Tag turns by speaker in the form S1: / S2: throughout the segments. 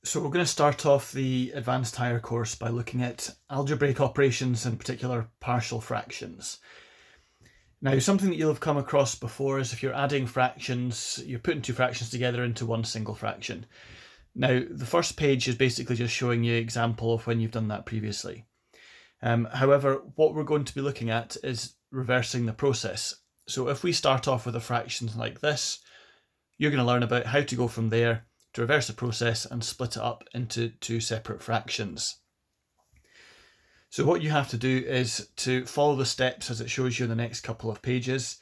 S1: So we're going to start off the Advanced Higher course by looking at algebraic operations, in particular partial fractions. Now, something that you'll have come across before is if you're adding fractions, you're putting two fractions together into one single fraction. Now, the first page is basically just showing you an example of when you've done that previously. However, what we're going to be looking at is reversing the process. So if we start off with a fraction like this, you're going to learn about how to go from there to reverse the process and split it up into two separate fractions. So what you have to do is to follow the steps as it shows you in the next couple of pages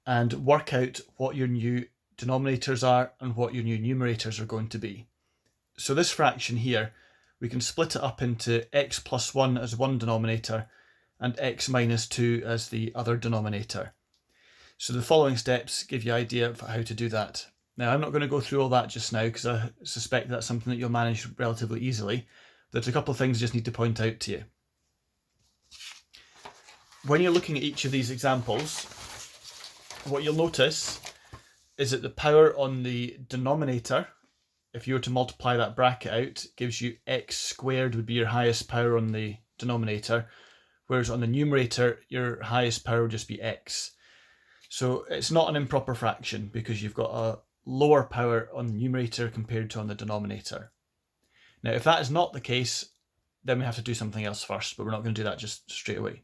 S1: and work out what your new denominators are and what your new numerators are going to be. So this fraction here, we can split it up into x plus 1 as one denominator and x minus 2 as the other denominator. So the following steps give you an idea of how to do that. Now, I'm not going to go through all that just now because I suspect that's something that you'll manage relatively easily. There's a couple of things I just need to point out to you. When you're looking at each of these examples, what you'll notice is that the power on the denominator, if you were to multiply that bracket out, gives you x squared would be your highest power on the denominator, whereas on the numerator, your highest power would just be x. So it's not an improper fraction because you've got a lower power on the numerator compared to on the denominator. Now, if that is not the case, then we have to do something else first, but we're not going to do that just straight away.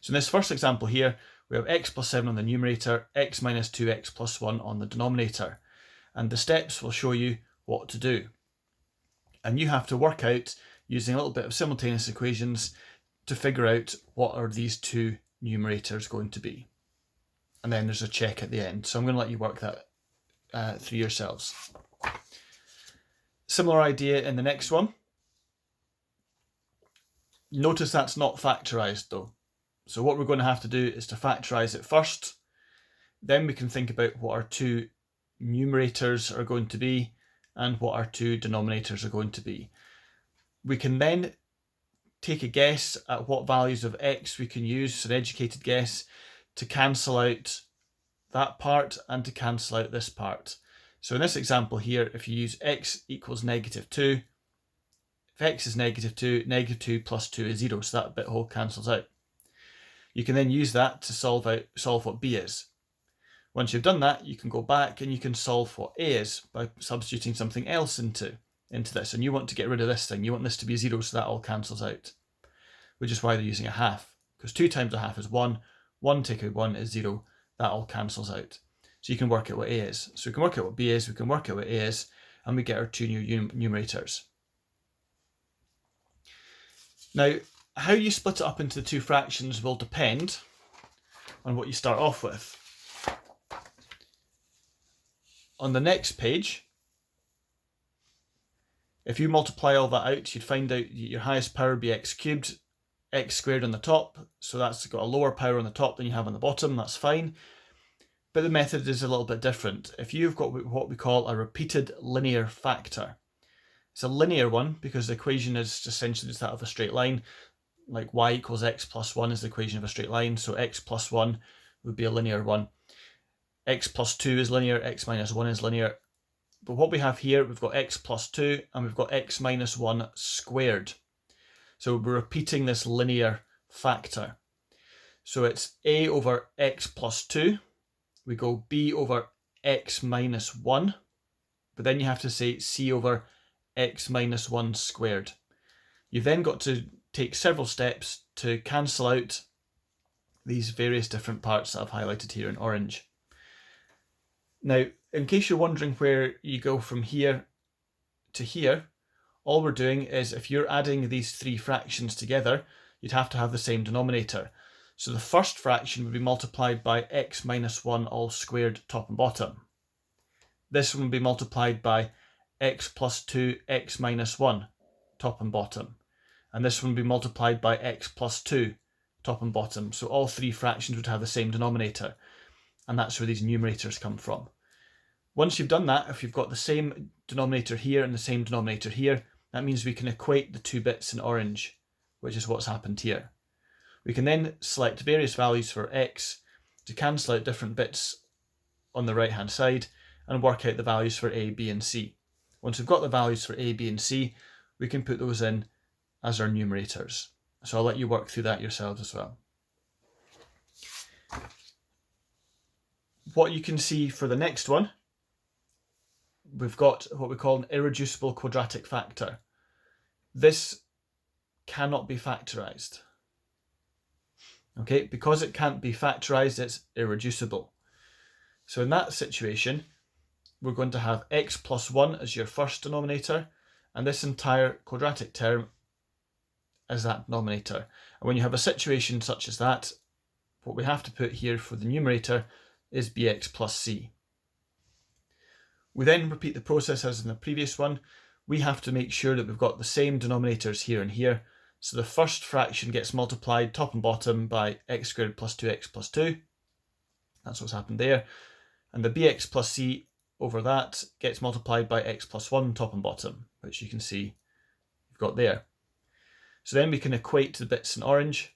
S1: So in this first example here, we have x plus 7 on the numerator, x minus 2x plus 1 on the denominator. And the steps will show you what to do. And you have to work out, using a little bit of simultaneous equations, to figure out what are these two numerators going to be. And then there's a check at the end. So I'm going to let you work that through yourselves. Similar idea in the next one. Notice that's not factorised though. So what we're going to have to do is to factorise it first. Then we can think about what our two numerators are going to be and what our two denominators are going to be. We can then take a guess at what values of x we can use, an educated guess, to cancel out that part and to cancel out this part. So in this example here, if you use x equals negative 2, if x is negative 2, negative 2 plus 2 is 0, so that bit whole cancels out. You can then use that to solve what b is. Once you've done that, you can go back and you can solve what a is by substituting something else into this. And you want to get rid of this thing. You want this to be 0, so that all cancels out, which is why they're using a half, because 2 times a half is 1. 1 take out 1 is 0. That all cancels out. So you can work out what a is. So we can work out what b is, we can work out what a is, and we get our two new numerators. Now, how you split it up into the two fractions will depend on what you start off with. On the next page, if you multiply all that out, you'd find out your highest power would be x cubed, x squared on the top, so that's got a lower power on the top than you have on the bottom, that's fine. But the method is a little bit different. If you've got what we call a repeated linear factor, it's a linear one because the equation is essentially just that of a straight line, like y equals x plus 1 is the equation of a straight line, so x plus 1 would be a linear one. X plus 2 is linear, x minus 1 is linear. But what we have here, we've got x plus 2 and we've got x minus 1 squared. So we're repeating this linear factor. So it's a over x plus 2. We go b over x minus 1. But then you have to say c over x minus 1 squared. You've then got to take several steps to cancel out these various different parts that I've highlighted here in orange. Now, in case you're wondering where you go from here to here, all we're doing is if you're adding these three fractions together, you'd have to have the same denominator. So the first fraction would be multiplied by x minus 1 all squared top and bottom. This one would be multiplied by x plus 2 x minus 1 top and bottom. And this one would be multiplied by x plus 2 top and bottom. So all three fractions would have the same denominator. And that's where these numerators come from. Once you've done that, if you've got the same denominator here and the same denominator here, that means we can equate the two bits in orange, which is what's happened here. We can then select various values for x to cancel out different bits on the right hand side and work out the values for a, b and c. Once we've got the values for a, b and c, we can put those in as our numerators. So I'll let you work through that yourselves as well. What you can see for the next one, we've got what we call an irreducible quadratic factor. This cannot be factorized. Okay, because it can't be factorized, it's irreducible. So in that situation, we're going to have x plus 1 as your first denominator, and this entire quadratic term as that denominator. And when you have a situation such as that, what we have to put here for the numerator is bx plus c. We then repeat the process as in the previous one. We have to make sure that we've got the same denominators here and here. So the first fraction gets multiplied top and bottom by x squared plus 2x plus 2. That's what's happened there. And the bx plus c over that gets multiplied by x plus 1 top and bottom, which you can see you've got there. So then we can equate the bits in orange.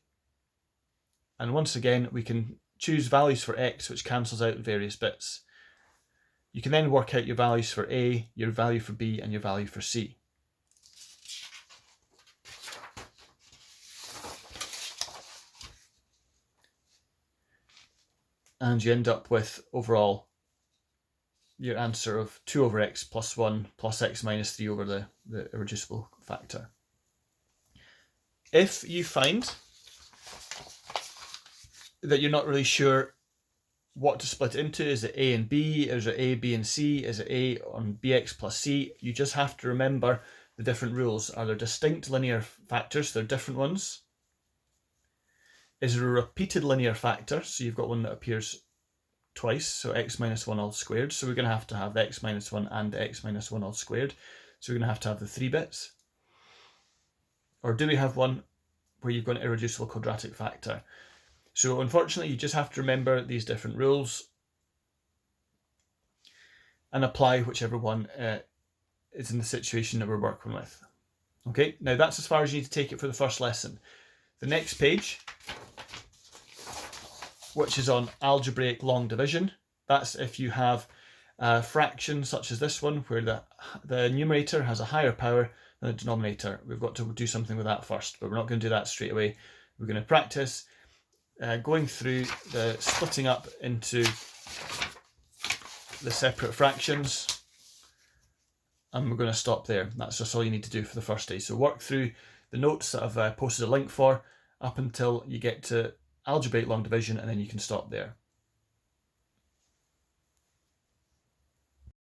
S1: And once again, we can choose values for x, which cancels out various bits. You can then work out your values for a, your value for b, and your value for c. And you end up with overall your answer of 2 over x plus 1 plus x minus 3 over the irreducible factor. If you find that you're not really sure what to split it into, is it a and b, is it a, b and c, is it a on bx plus c, you just have to remember the different rules. Are there distinct linear factors? They're different ones. Is there a repeated linear factor? So you've got one that appears twice, so x minus 1 all squared. So we're going to have x minus 1 and x minus 1 all squared. So we're going to have the 3 bits. Or do we have one where you've got an irreducible quadratic factor? So unfortunately, you just have to remember these different rules and apply whichever one is in the situation that we're working with. Okay, now that's as far as you need to take it for the first lesson. The next page, which is on algebraic long division. That's if you have a fraction such as this one, where the numerator has a higher power than the denominator. We've got to do something with that first, but we're not going to do that straight away. We're going to practice going through the splitting up into the separate fractions, and we're going to stop there. That's just all you need to do for the first day. So work through the notes that I've posted a link for up until you get to algebraic long division, and then you can stop there.